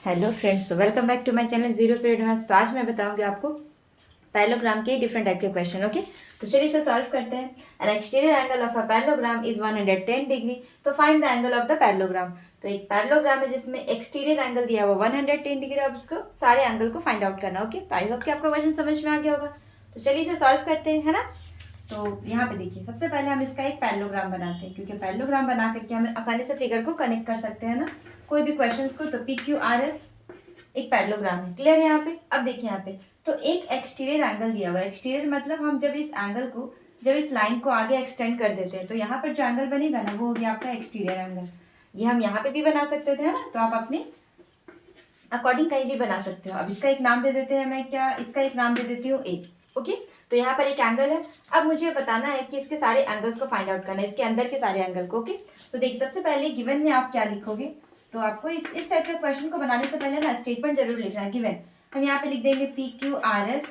Hello friends, तो welcome back to my channel zero period maths. तो आज मैं बताऊंगी आपको पैरेललोग्राम के डिफरेंट टाइप के क्वेश्चन। ओके, तो चलिए इसे सॉल्व करते हैं। An exterior angle of a parallelogram is 110 degree, तो find the angle of the parallelogram. तो एक पैरेललोग्राम है जिसमें एक्सटीरियर एंगल दिया हुआ 110 डिग्री, और उसको सारे एंगल को फाइंड आउट करना। ओके, तो आई होप कि आपका क्वेश्चन समझ में आ गया होगा। तो चलिए इसे सॉल्व करते हैं, है ना। तो यहाँ पे देखिए, सबसे पहले हम इसका एक पैरेललोग्राम बनाते हैं, क्योंकि पैरेललोग्राम बना करके हम आसानी से फिगर को कनेक्ट कर सकते हैं ना, कोई भी क्वेश्चन को। तो पी क्यू आर एस एक पैरेललोग्राम है, क्लियर है यहाँ पे। अब देखिए यहाँ पे तो एक एक्सटीरियर एंगल दिया हुआ है। एक्सटीरियर मतलब हम जब इस एंगल को, जब इस लाइन को आगे एक्सटेंड कर देते हैं, तो यहाँ पर जो एंगल बनेगा ना, वो हो गया आपका एक्सटीरियर एंगल। ये हम यहाँ पे भी बना सकते थे, है ना। तो आप अपने अकॉर्डिंग कहीं भी बना सकते हो। अब इसका एक नाम दे देते हैं, मैं क्या इसका एक नाम दे देती हूँ ए। ओके, तो यहाँ पर एक एंगल है। अब मुझे बताना है कि इसके सारे एंगल्स को फाइंड आउट करना है, इसके अंदर के सारे एंगल को। ओके, तो देखिए सबसे पहले गिवन में आप क्या लिखोगे, तो आपको इस टाइप के क्वेश्चन को बनाने से पहले ना स्टेटमेंट जरूर लिखना है। गिवन हम यहाँ पे लिख देंगे P Q R S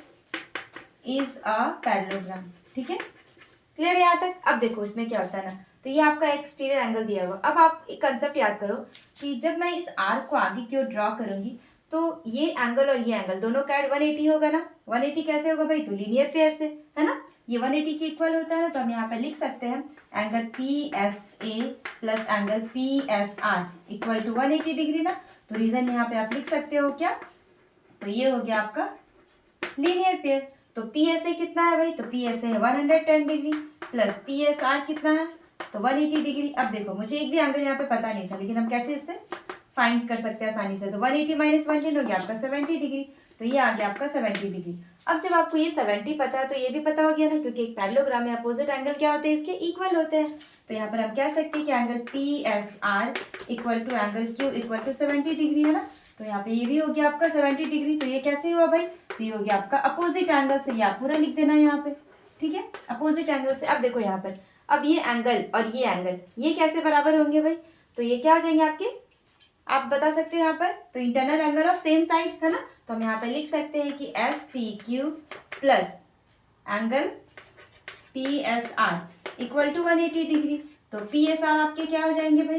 is a parallelogram. ठीक है, क्लियर है यहाँ तक। अब देखो इसमें क्या होता है ना, तो ये आपका एक्सटीरियर एंगल दिया हुआ। अब आप एक कंसेप्ट याद करो कि जब मैं इस आर को आगे की ओर ड्रॉ करूंगी, तो ये एंगल और ये एंगल दोनों का 180 होगा ना। 180 कैसे होगा भाई, तो लीनियर पेयर से, है ना। ये 180 के इक्वल होता है, तो हम यहाँ पे लिख सकते हैं angle P S A plus angle P S R equal to 180 degree ना। तो रीजन यहाँ पे आप लिख सकते हो क्या, तो ये हो गया आपका लीनियर पेयर। तो पी एस ए कितना है भाई, तो पी एस ए है 110 degree plus P S are कितना है, तो 180 डिग्री। अब देखो मुझे एक भी एंगल यहाँ पे पता नहीं था, लेकिन हम कैसे इससे फाइंड कर सकते हैं आसानी से। तो 180 माइनस 110 हो गया आपका 70 डिग्री, तो ये आ गया आपका 70 डिग्री। अब जब आपको ये 70 पता है, तो ये भी पता हो गया ना, क्योंकि एक पैरेललोग्राम में अपोजिट एंगल क्या होते हैं, इसके इक्वल होते हैं। तो यहाँ पर हम कह सकते हैं कि angle P S R equal to angle Q equal to 70 degree, है ना। तो यहाँ पे ये भी हो गया आपका 70 डिग्री। तो ये कैसे हुआ भाई, तो ये हो गया आपका अपोजिट एंगल से। ये आप पूरा लिख देना यहाँ पे, ठीक है, अपोजिट एंगल से। अब देखो यहाँ पर, अब ये एंगल और ये एंगल ये कैसे बराबर होंगे भाई, तो ये क्या हो जाएंगे आपके, आप बता सकते हो यहाँ पर, तो internal angle of same side, है ना। तो हम यहाँ पे लिख सकते हैं कि S P Q plus angle P S R equal to 180 degree. तो पी एस आर आपके क्या हो जाएंगे भाई,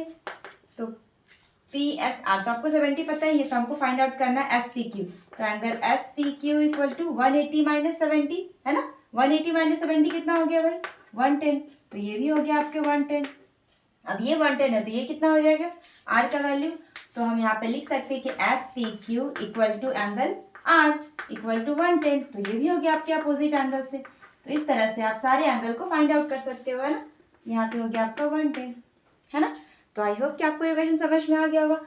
तो पी एस आर तो आपको 70 पता है, ये तो हमको फाइंड आउट करना है एस पी क्यू। तो angle S P Q equal to 180 minus 70, है ना। 180 माइनस 70 कितना हो गया भाई, 110। तो ये भी हो गया आपके 110। अब ये 110 है, तो ये कितना हो जाएगा आर का वैल्यू। तो हम यहाँ पे लिख सकते हैं कि S P Q equal to angle R equal to 110। तो ये भी हो गया आपके अपोजिट एंगल से। तो इस तरह से आप सारे एंगल को फाइंड आउट कर सकते हो, है ना। यहाँ पे हो गया आपका 110, है ना। तो आई होप कि आपको ये क्वेश्चन समझ में आ गया होगा।